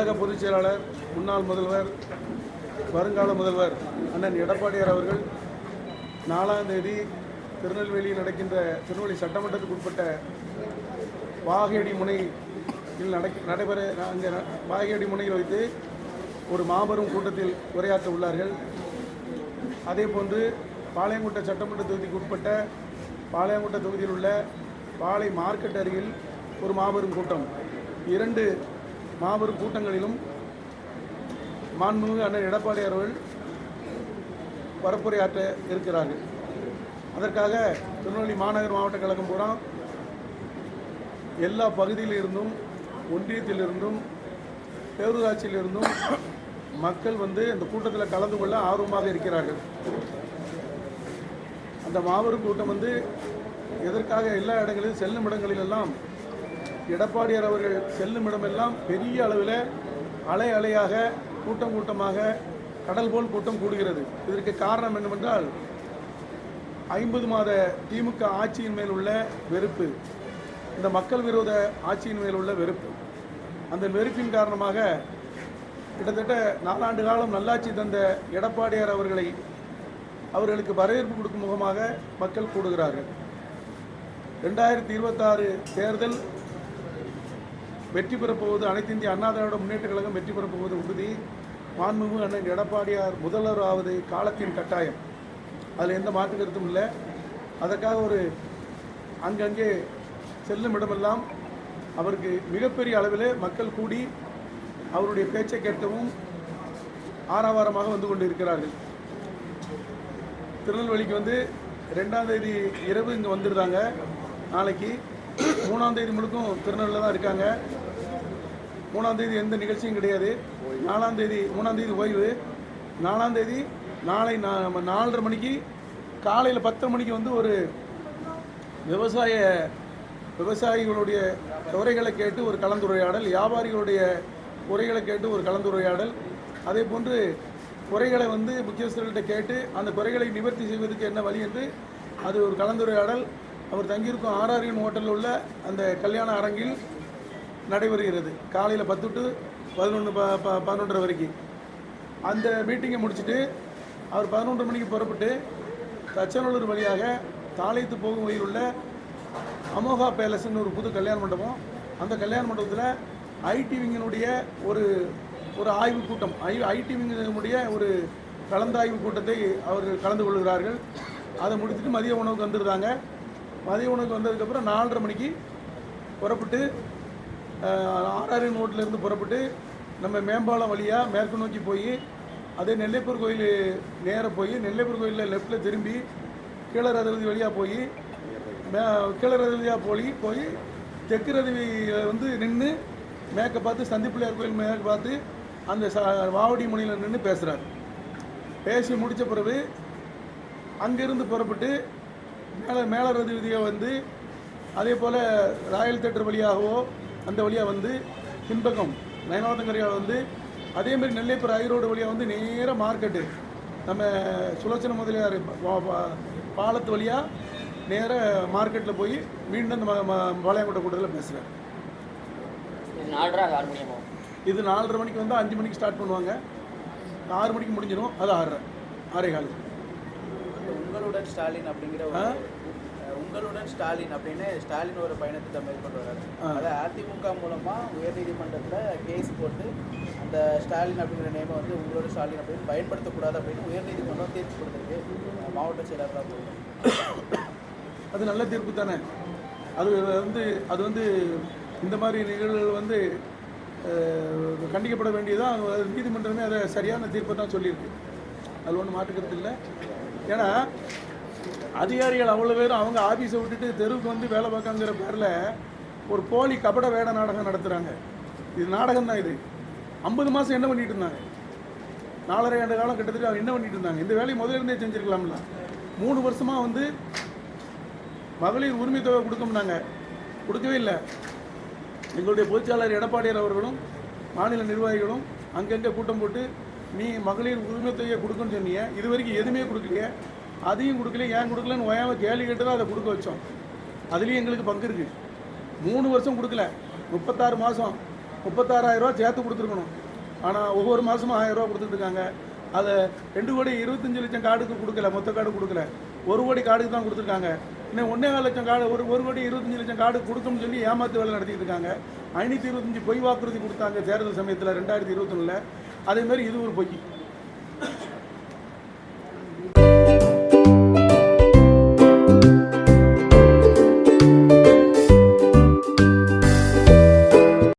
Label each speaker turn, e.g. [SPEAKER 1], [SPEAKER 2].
[SPEAKER 1] கழக பொதுச் செயலாளர், முன்னாள் முதல்வர், வருங்கால முதல்வர் அண்ணன் எடப்பாடியார் அவர்கள் 4ஆம் தேதி திருநெல்வேலியில் நடக்கின்ற திருநெல்வேலி சட்டமன்றத்துக்கு உட்பட்ட வாகையடி முனையில் நடைபெற அங்கே வாகையடி முனையில் வைத்து ஒரு மாபெரும் கூட்டத்தில் உரையாற்ற உள்ளார்கள். அதேபோன்று பாளையங்கோட்டை சட்டமன்ற தொகுதிக்கு உட்பட்ட பாளையங்கோட்டை தொகுதியில் உள்ள பாளை மார்க்கெட் அருகில் ஒரு மாபெரும் கூட்டம். 2 மாபெரும் கூட்டங்களிலும் மாண்புமிகு அண்ணன் எடப்பாடியார் அவர்கள் பரப்புரையாற்ற இருக்கிறார்கள். அதற்காக திருநெல்வேலி மாநகர் மாவட்ட கழகம் பூரா எல்லா பகுதியிலிருந்தும், ஒன்றியத்திலிருந்தும், பேரூராட்சியிலிருந்தும் மக்கள் வந்து இந்த கூட்டத்தில் கலந்து கொள்ள ஆர்வமாக இருக்கிறார்கள். அந்த மாபெரும் கூட்டம் வந்து எதற்காக எல்லா இடங்களிலும் செல்லும் இடங்களிலெல்லாம் எடப்பாடியார் அவர்கள் செல்லும் இடமெல்லாம் பெரிய அளவில் அலை அலையாக கூட்டம் கூட்டமாக கடல் போல் கூட்டம் கூடுகிறது. இதற்கு காரணம் என்னவென்றால் 50 மாத திமுக ஆட்சியின் மேல் உள்ள வெறுப்பு, இந்த மக்கள் விரோத ஆட்சியின் மேல் உள்ள வெறுப்பு. அந்த வெறுப்பின் காரணமாக கிட்டத்தட்ட 4 ஆண்டு காலம் நல்லாட்சி தந்த எடப்பாடியார் அவர்களுக்கு வரவேற்பு கொடுக்கும் முகமாக மக்கள் கூடுகிறார்கள். 2026 தேர்தல் வெற்றி பெறப்போவது, அனைத்து இந்திய அண்ணா திராவிட முன்னேற்ற கழகம் வெற்றி பெறப்போவது உறுதி. மாண்புமிகு அண்ணன் எடப்பாடியார் முதல்வராவது காலத்தின் கட்டாயம், அதில் எந்த மாற்று கருத்தும் இல்லை. அதற்காக ஒரு அங்கங்கே செல்லும் இடமெல்லாம் அவருக்கு மிகப்பெரிய அளவில் மக்கள் கூடி அவருடைய பேச்சை கேட்கவும் ஆரவாரமாக வந்து கொண்டு இருக்கிறார்கள். திருநெல்வேலிக்கு வந்து 2ஆம் தேதி இரவு இங்கே வந்துருந்தாங்க. நாளைக்கு 3ஆம் தேதி முழுக்கும் திருநெல்வேலியில் தான் இருக்காங்க. 3ஆம் தேதி எந்த நிகழ்ச்சியும் கிடையாது. 3ஆம் தேதி ஓய்வு. 4ஆம் தேதி நாளை 4:30 மணிக்கு காலையில் 10 மணிக்கு வந்து ஒரு விவசாயிகளுடைய குறைகளை கேட்டு ஒரு கலந்துரையாடல், வியாபாரிகளுடைய குறைகளை கேட்டு ஒரு கலந்துரையாடல், அதே போன்று குறைகளை வந்து முக்கியஸ்தர்கள்ட்ட கேட்டு அந்த குறைகளை நிவர்த்தி செய்வதற்கு என்ன வழி என்று அது ஒரு கலந்துரையாடல் அவர் தங்கியிருக்கும் RRN ஹோட்டலில் உள்ள அந்த கல்யாண அரங்கில் நடைபெறுகிறது. காலையில் 10 to 11 வரைக்கும் அந்த மீட்டிங்கை முடிச்சுட்டு அவர் 11 மணிக்கு புறப்பட்டு தச்சநல்லூர் வழியாக தாளைத்து போகும் வழியில் உள்ள அமோகா பேலஸ்ன்னு ஒரு புது கல்யாண மண்டபம், அந்த கல்யாண மண்டபத்தில் ஐடி விங்கினுடைய ஒரு ஆய்வு கூட்டம், ஐடி விங்கினுடைய ஒரு கலந்தாய்வு கூட்டத்தை அவர்கள் கலந்து கொள்கிறார்கள். அதை முடிச்சுட்டு மதிய உணவுக்கு வந்துடுறாங்க. மதிய உணவுக்கு வந்ததுக்கப்புறம் 4:30 மணிக்கு புறப்பட்டு RRN ஹோட்டலேருந்து புறப்பட்டு நம்ம மேம்பாலம் வழியாக மேற்கு நோக்கி போய் அதே நெல்லைப்பூர் கோயில் நேராக போய் நெல்லைப்பூர் கோயிலில் லெஃப்டில் திரும்பி கீழரதவி வழியாக போய் கீழரதவியாக போய் தெற்கு ரதவியில் வந்து நின்று மேற்க பார்த்து சந்திப்பிள்ளையார் கோயில் மேற்கு பார்த்து அந்த வாவடி முனையில் நின்று பேசுகிறார். பேசி முடித்த பிறகு அங்கேருந்து புறப்பட்டு மேலரது விதியாக வந்து அதே போல் ராயல் தேட்டர் வழியாகவோ அந்த வழியாக வந்து பின்பக்கம் நயனாவத்தங்கரையாக வந்து அதேமாதிரி நெல்லைப்பூர் ரோடு வழியாக வந்து நேராக மார்க்கெட்டு நம்ம சுலோச்சன முதலியார் பாலத்து வழியாக நேராக மார்க்கெட்டில் போய் மீண்டும் இந்த பாளையங்கோட்டை கூட்டத்தில் பேசுகிறேன். இது 4:30 மணிக்கு வந்து 5 மணிக்கு ஸ்டார்ட் பண்ணுவாங்க. 6 மணிக்கு முடிஞ்சிடும். அது 6:15.
[SPEAKER 2] உங்களுடன் ஸ்டாலின் அப்படிங்கிற உங்களுடன் ஸ்டாலின் அப்படின்னு ஸ்டாலின் ஒரு பயணத்தை மேற்கொண்டு வர்றாரு. அதை அதிமுக மூலமாக உயர்நீதிமன்றத்தில் கேஸ் போட்டு அந்த ஸ்டாலின் அப்படிங்கிற நேமை வந்து உங்களோட ஸ்டாலின் அப்படின்னு பயன்படுத்தக்கூடாது அப்படின்னு உயர்நீதிமன்றம் தீர்ப்பு கொடுத்துருக்கு. மாவட்ட செயலாளராக போயிடும்.
[SPEAKER 1] அது நல்ல தீர்ப்பு தானே. அது வந்து இந்த மாதிரி நிகழ்வுகள் வந்து கண்டிக்கப்பட வேண்டியதான். நீதிமன்றமே அதை சரியான தீர்ப்பை தான் சொல்லியிருக்கு. அது ஒன்றும் மாற்றுக்கிறது இல்லை. ஏன்னா அதிகாரிகள் அவ்வளோ பேரும் அவங்க ஆஃபீஸை விட்டுட்டு தெருவுக்கு வந்து வேலை பார்க்காங்கிற பேரில் ஒரு போலி கபட வேட நாடகம் நடத்துகிறாங்க. இது நாடகம் தான். இது 50 மாதம் என்ன பண்ணிட்டு இருந்தாங்க? 4.5 ஆண்டு காலம் கிட்டத்தட்ட அவங்க என்ன பண்ணிட்டு இருந்தாங்க? இந்த வேலையை முதலிருந்தே செஞ்சுருக்கலாம்ல. 3 வருஷமாக வந்து மகளிர் உரிமை தொகை கொடுக்கணும்னாங்க, கொடுக்கவே இல்லை. எங்களுடைய பொதுச்செயலாளர் எடப்பாடியார் அவர்களும் மாநில நிர்வாகிகளும் அங்கங்கே கூட்டம் போட்டு நீ மகளிர் உரிமை தொகையை கொடுக்கணும்னு சொன்னீங்க, இது வரைக்கும் எதுவுமே கொடுக்கலையே, அதையும் கொடுக்கல, ஏன் கொடுக்கலன்னு ஓயாமல் கேள்வி கேட்டு தான் அதை கொடுக்க வச்சோம். அதுலேயும் எங்களுக்கு பங்கு இருக்குது. 3 வருஷம் கொடுக்கல, 36 மாதம் 36,000 ரூபா சேர்த்து கொடுத்துருக்கணும். ஆனால் ஒவ்வொரு மாதமும் 1000 ரூபா கொடுத்துட்டு இருக்காங்க. அதை 2,25,00,000 கார்டுக்கு கொடுக்கல, மொத்த கார்டு கொடுக்கல, 1 கோடி கார்டுக்கு தான் கொடுத்துருக்காங்க. இன்னும் 1,4 லட்சம் கார்டு, 1,25,00,000 கார்டு கொடுக்கணும்னு சொல்லி ஏமாத்து வேலை நடத்திட்டு இருக்காங்க. 525 பொய் வாக்குறுதி கொடுத்தாங்க தேர்தல் சமயத்தில் 2021. அதேமாதிரி இது ஒரு பொய்.